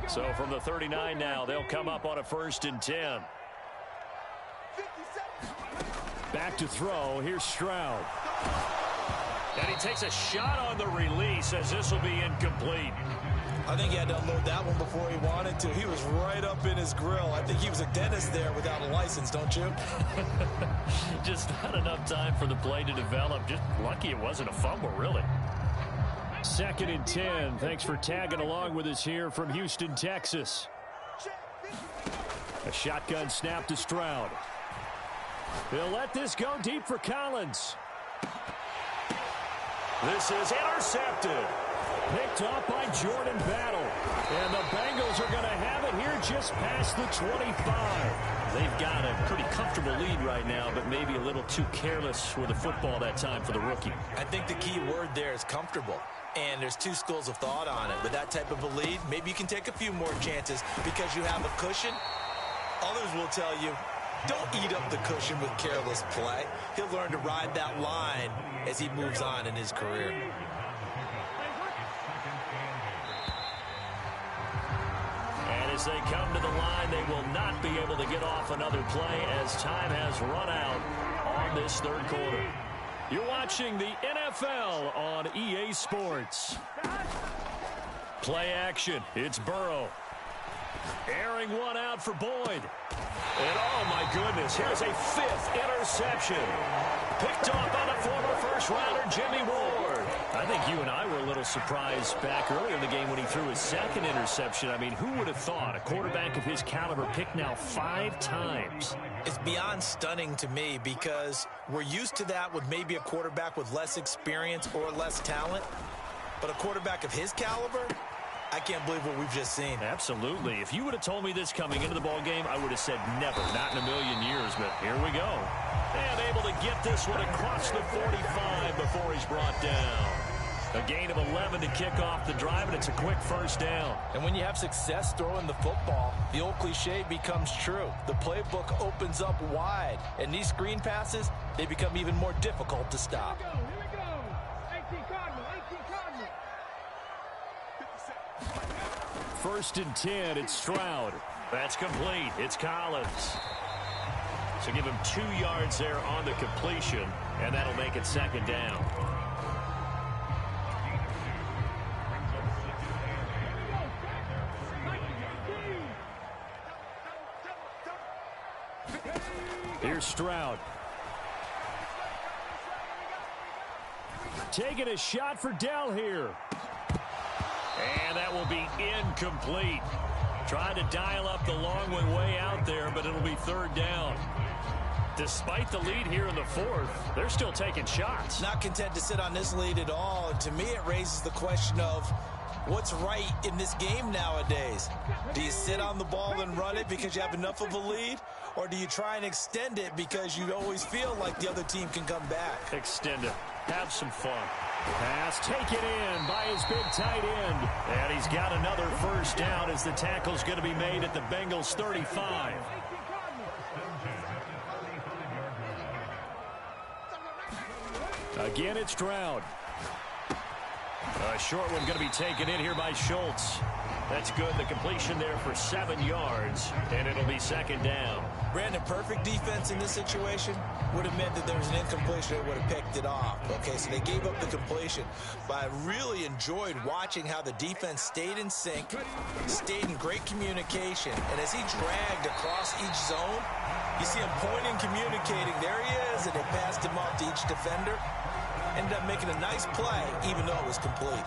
Speaker 3: So from the 39 now, they'll come up on a 1st and 10. Back to throw. Here's Stroud. And he takes a shot on the release as this will be incomplete.
Speaker 4: I think he had to unload that one before he wanted to. He was right up in his grill. I think he was a dentist there without a license, don't you?
Speaker 3: Just not enough time for the play to develop. Just lucky it wasn't a fumble, really. 2nd and 10. Thanks for tagging along with us here from Houston, Texas. A shotgun snap to Stroud. He'll let this go deep for Collins. This is intercepted. Picked off by Jordan Battle. And the Bengals are going to have it here just past the 25. They've got a pretty comfortable lead right now, but maybe a little too careless with the football that time for the rookie.
Speaker 4: I think the key word there is comfortable. And there's two schools of thought on it. With that type of a lead, maybe you can take a few more chances because you have a cushion. Others will tell you, don't eat up the cushion with careless play. He'll learn to ride that line as he moves on in his career.
Speaker 3: And as they come to the line, they will not be able to get off another play as time has run out on this 3rd quarter. You're watching the NFL on EA Sports. Play action. It's Burrow. Airing one out for Boyd. And oh my goodness, here's a 5th interception. Picked off by the former 1st rounder Jimmy Ward. I think you and I were a little surprised back earlier in the game when he threw his second interception. I mean, who would have thought a quarterback of his caliber picked now 5 times?
Speaker 4: It's beyond stunning to me because we're used to that with maybe a quarterback with less experience or less talent. But a quarterback of his caliber, I can't believe what we've just seen.
Speaker 3: Absolutely. If you would have told me this coming into the ball game, I would have said never, not in a million years. But here we go. And able to get this one across the 45 before he's brought down. A gain of 11 to kick off the drive, and it's a quick first down.
Speaker 4: And when you have success throwing the football, the old cliche becomes true. The playbook opens up wide, and these screen passes, they become even more difficult to stop.
Speaker 5: Here we go. 18 Cardinal, 18 Cardinal.
Speaker 3: First and 10, it's Stroud. That's complete. It's Collins. So give him 2 yards there on the completion, and that'll make it second down. Here's Stroud. Taking a shot for Dell here. And that will be incomplete. Trying to dial up the long way out there, but it'll be third down. Despite the lead here in the fourth, they're still taking shots.
Speaker 4: Not content to sit on this lead at all. And to me, it raises the question of what's right in this game nowadays. Do you sit on the ball and run it because you have enough of a lead? Or do you try and extend it because you always feel like the other team can come back?
Speaker 3: Extend it. Have some fun. Pass taken in by his big tight end. And he's got another first down as the tackle's going to be made at the Bengals 35. Again, it's Stroud. A short one going to be taken in here by Schultz. That's good. The completion there for 7 yards, and it'll be second down.
Speaker 4: Brandon, perfect defense in this situation would have meant that there was an incompletion that would have picked it off. Okay, so they gave up the completion. But I really enjoyed watching how the defense stayed in sync, stayed in great communication. And as he dragged across each zone, you see him pointing, communicating. There he is, and they passed him off to each defender. Ended up making a nice play, even though it was complete.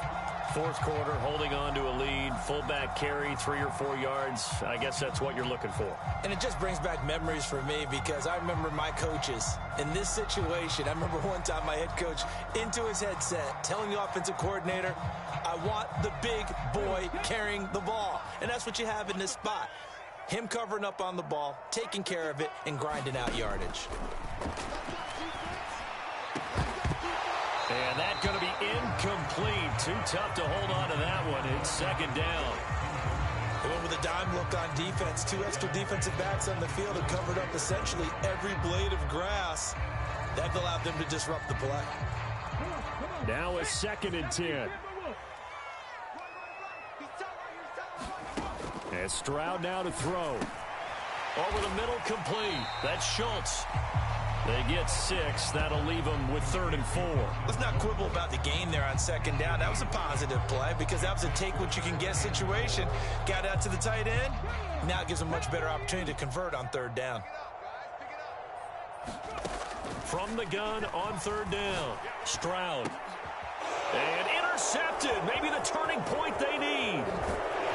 Speaker 3: Fourth quarter, holding on to a lead. Fullback carry, 3 or 4 yards. I guess that's what you're looking for.
Speaker 4: And it just brings back memories for me because I remember my coaches in this situation. I remember one time my head coach into his headset telling the offensive coordinator, I want the big boy carrying the ball. And that's what you have in this spot. Him covering up on the ball, taking care of it, and grinding out yardage.
Speaker 3: And that's going to be incomplete. Too tough to hold on to that one. It's second down.
Speaker 4: They went with a dime look on defense. 2 extra defensive backs on the field and covered up essentially every blade of grass. That allowed them to disrupt the play.
Speaker 3: Now a second and 10. And Stroud now to throw. Over the middle, complete. That's Schultz. They get 6. That'll leave them with 3rd and 4.
Speaker 4: Let's not quibble about the gain there on second down. That was a positive play because that was a take-what-you-can-get situation. Got out to the tight end. Now it gives them a much better opportunity to convert on 3rd down.
Speaker 3: From the gun on 3rd down, Stroud. And intercepted. Maybe the turning point they need.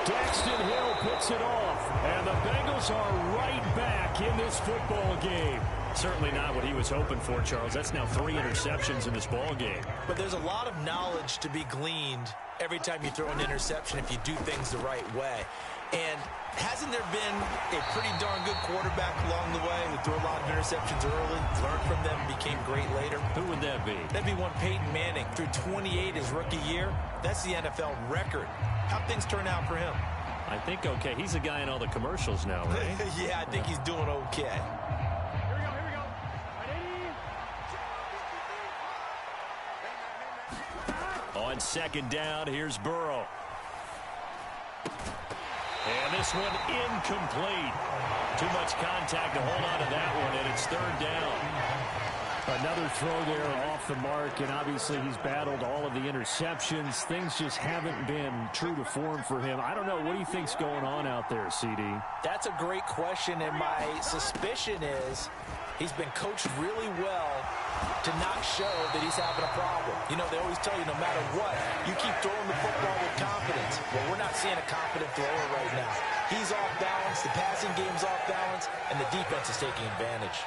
Speaker 3: Daxton Hill puts it off. And the Bengals are right back in this football game. Certainly not what he was hoping for, Charles. That's now 3 interceptions in this ball game.
Speaker 4: But there's a lot of knowledge to be gleaned every time you throw an interception if you do things the right way. And hasn't there been a pretty darn good quarterback along the way who threw a lot of interceptions early, learned from them, became great later?
Speaker 3: Who would that be?
Speaker 4: That'd be one Peyton Manning. Threw 28 his rookie year. That's the NFL record. How'd things turn out for him?
Speaker 3: I think okay. He's a guy in all the commercials now, right?
Speaker 4: Yeah, I think he's doing okay.
Speaker 3: On second down, here's Burrow. And this one incomplete. Too much contact to hold on to that one, and it's 3rd down. Another throw there off the mark, and obviously he's battled all of the interceptions. Things just haven't been true to form for him. I don't know. What do you think's going on out there, CD?
Speaker 4: That's a great question, and my suspicion is He's been coached really well to not show that he's having a problem. You know, they always tell you no matter what, you keep throwing the football with confidence. Well, we're not seeing a confident thrower right now. He's off balance, the passing game's off balance, and the defense is taking advantage.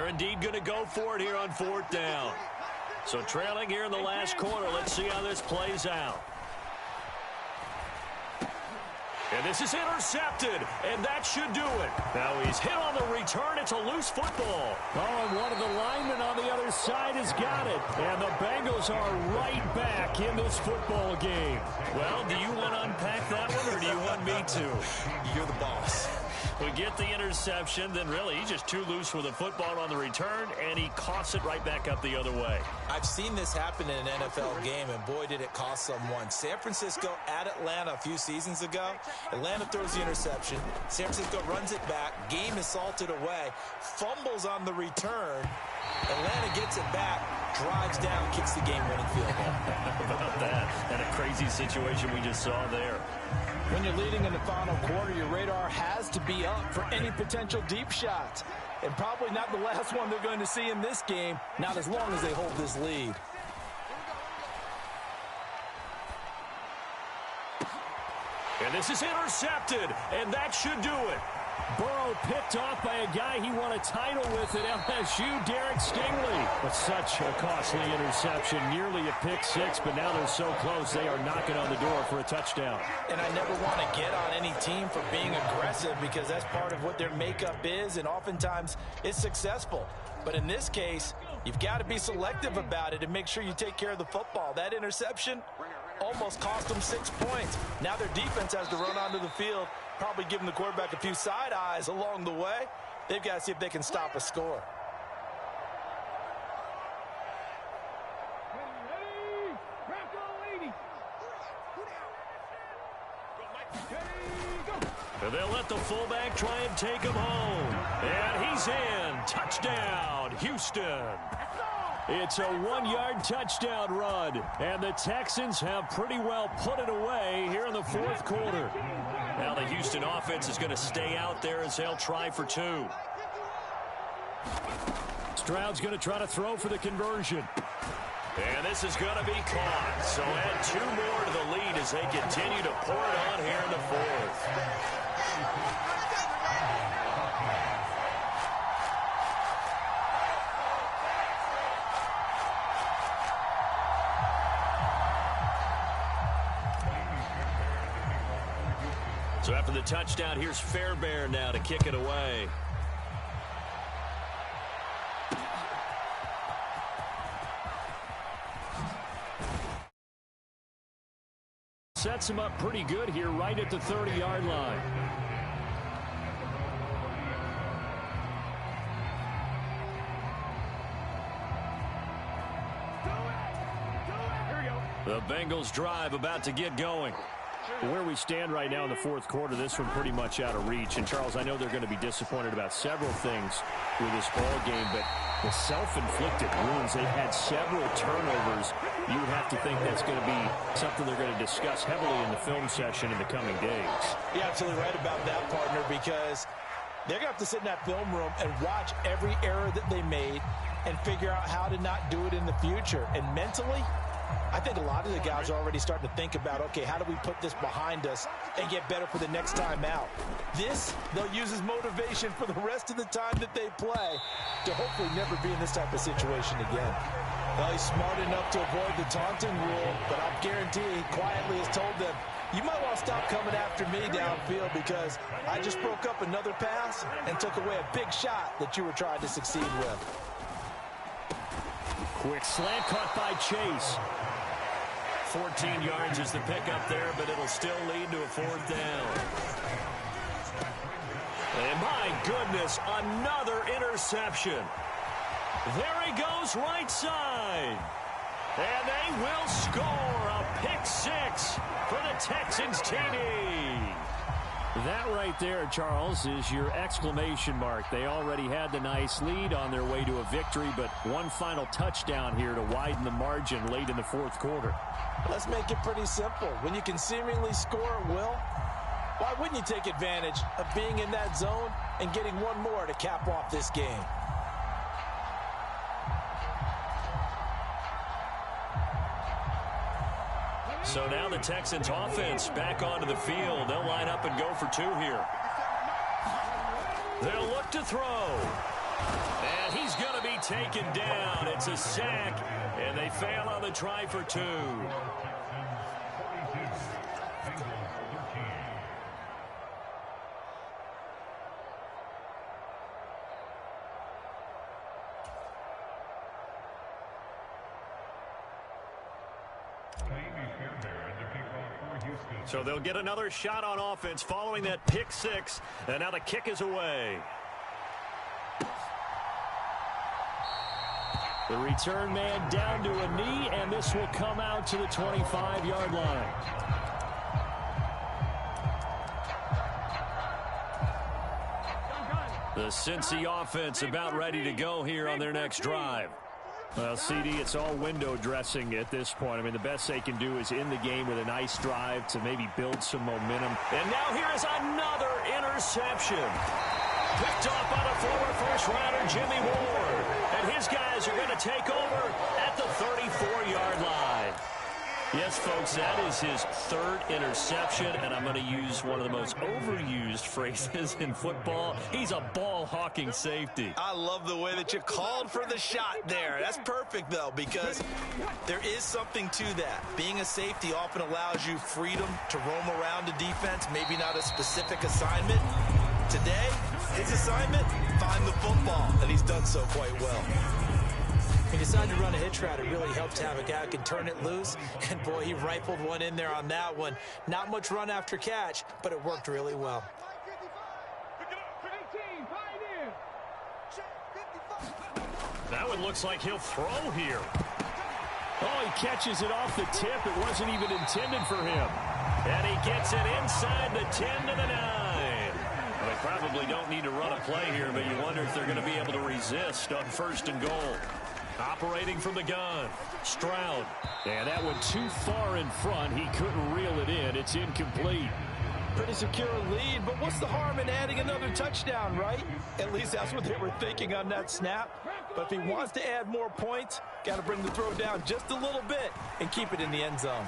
Speaker 3: Indeed going to go for it here on 4th down. So trailing here in the last quarter. Let's see how this plays out. And this is intercepted, and that should do it. Now he's hit on the return. It's a loose football.
Speaker 6: Oh, and one of the linemen on the other side has got it. And the Bengals are right back in this football game.
Speaker 3: Well, do you want to unpack that one, or do you want me to?
Speaker 4: You're the boss.
Speaker 3: We get the interception, then really he's just too loose with the football on the return, and he coughs it right back up the other way.
Speaker 4: I've seen this happen in an NFL game, and boy, did it cost someone. San Francisco at Atlanta a few seasons ago. Atlanta throws the interception. San Francisco runs it back. Game is salted away. Fumbles on the return. Atlanta gets it back, drives down, kicks the game-winning field goal.
Speaker 3: How about that? And a crazy situation we just saw there.
Speaker 7: When you're leading in the final quarter, your radar has to be up for any potential deep shots. And probably not the last one they're going to see in this game, not as long as they hold this lead.
Speaker 3: And this is intercepted, and that should do it.
Speaker 6: Burrow picked off by a guy he won a title with at LSU, Derek Stingley. But such a costly interception, nearly a pick six, but now they're so close they are knocking on the door for a touchdown.
Speaker 4: And I never want to get on any team for being aggressive because that's part of what their makeup is, and oftentimes it's successful. But in this case, you've got to be selective about it and make sure you take care of the football. That interception almost cost them 6 points. Now their defense has to run onto the field, probably giving the quarterback a few side eyes along the way. They've got to see if they can stop a score.
Speaker 3: And they'll let the fullback try and take him home. And he's in. Touchdown, Houston. It's a 1-yard touchdown run. And the Texans have pretty well put it away here in the 4th quarter. Now the Houston offense is going to stay out there as they'll try for 2.
Speaker 6: Stroud's going to try to throw for the conversion.
Speaker 3: And this is going to be caught. So add 2 more to the lead as they continue to pour it on here in the 4th. So after the touchdown, here's Fairbairn now to kick it away.
Speaker 6: Sets him up pretty good here right at the 30-yard line.
Speaker 3: The Bengals drive about to get going.
Speaker 6: Where we stand right now in the 4th quarter, this one pretty much out of reach. And, Charles, I know they're going to be disappointed about several things with this ball game, but the self-inflicted wounds, they had several turnovers. You would have to think that's going to be something they're going to discuss heavily in the film session in the coming days.
Speaker 4: You're absolutely right about that, partner, because they're going to have to sit in that film room and watch every error that they made and figure out how to not do it in the future. And mentally, I think a lot of the guys are already starting to think about, okay, how do we put this behind us and get better for the next time out? This, they'll use as motivation for the rest of the time that they play to hopefully never be in this type of situation again. Well, he's smart enough to avoid the taunting rule, but I'll guarantee he quietly has told them, you might want to stop coming after me downfield because I just broke up another pass and took away a big shot that you were trying to succeed with.
Speaker 6: Quick slant caught by Chase.
Speaker 3: 14 yards is the pickup there, but it'll still lead to a 4th down. And my goodness, another interception. There he goes right side. And they will score a pick 6 for the Texans TD.
Speaker 6: That right there, Charles, is your exclamation mark. They already had the nice lead on their way to a victory, but one final touchdown here to widen the margin late in the fourth quarter.
Speaker 7: Let's make it pretty simple. When you can seemingly score at will, why wouldn't you take advantage of being in that zone and getting one more to cap off this game?
Speaker 3: So now the Texans offense back onto the field. They'll line up and go for two here. They'll look to throw. And he's going to be taken down. It's a sack, and they fail on the try for two. So they'll get another shot on offense following that pick six. And now the kick is away. The return man down to a knee, and this will come out to the 25-yard line. The Cincy offense about ready to go here on their next drive. Well, CD, it's all window dressing at this point. I mean, the best they can do is end the game with a nice drive to maybe build some momentum. And now here is another interception. Picked off by the former first-rounder Jimmy Ward. And his guys are going to take over at the 34-yard line. Yes, folks, that is his third interception, and I'm going to use one of the most overused phrases in football. He's a ball-hawking safety.
Speaker 4: I love the way that you called for the shot there. That's perfect, though, because there is something to that. Being a safety often allows you freedom to roam around the defense, maybe not a specific assignment. Today, his assignment, find the football, and he's done so quite well.
Speaker 7: He decided to run a hitch route. It really helped to have a guy who can turn it loose. And, boy, he rifled one in there on that one. Not much run after catch, but it worked really well.
Speaker 3: That one looks like he'll throw here.
Speaker 6: Oh, he catches it off the tip. It wasn't even intended for him.
Speaker 3: And he gets it inside the 10 to the 9. Well, they probably don't need to run a play here, but you wonder if they're going to be able to resist on first and goal. Operating from the gun, Stroud.
Speaker 6: And that one too far in front. He couldn't reel it in. It's incomplete.
Speaker 7: Pretty secure lead, but what's the harm in adding another touchdown, right? At least that's what they were thinking on that snap. But if he wants to add more points, got to bring the throw down just a little bit and keep it in the end zone.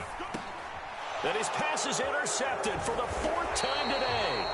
Speaker 3: That his pass is intercepted for the fourth time today.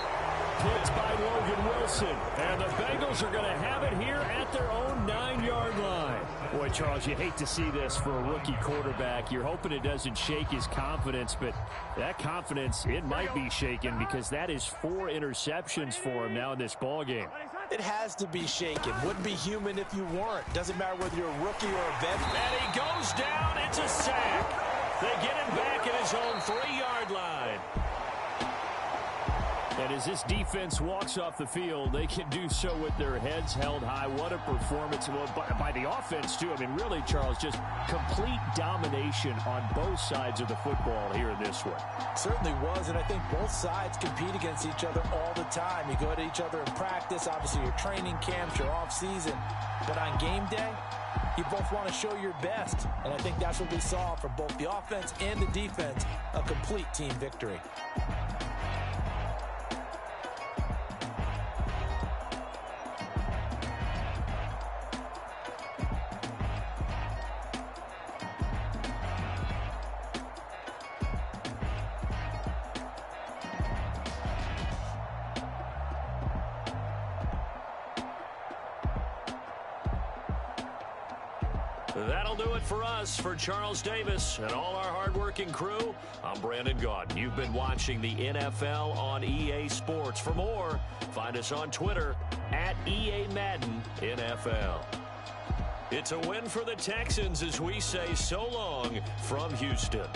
Speaker 6: Picked by Logan Wilson. And the Bengals are going to have it here at their own 9-yard line. Boy, Charles, you hate to see this for a rookie quarterback. You're hoping it doesn't shake his confidence, but that confidence, it might be shaken because that is 4 interceptions for him now in this ballgame.
Speaker 7: It has to be shaken. Wouldn't be human if you weren't. Doesn't matter whether you're a rookie or a vet.
Speaker 3: And he goes down. It's a sack. They get him back at his own 3-yard line.
Speaker 6: And as this defense walks off the field, they can do so with their heads held high. What a performance by the offense, too. I mean, really, Charles, just complete domination on both sides of the football here in this one.
Speaker 7: Certainly was, and I think both sides compete against each other all the time. You go to each other in practice, obviously your training camps, your off-season. But on game day, you both want to show your best. And I think that's what we saw from both the offense and the defense, a complete team victory.
Speaker 3: That'll do it for us. For Charles Davis and all our hardworking crew, I'm Brandon Gaudin. You've been watching the NFL on EA Sports. For more, find us on Twitter at EA Madden NFL. It's a win for the Texans as we say so long from Houston.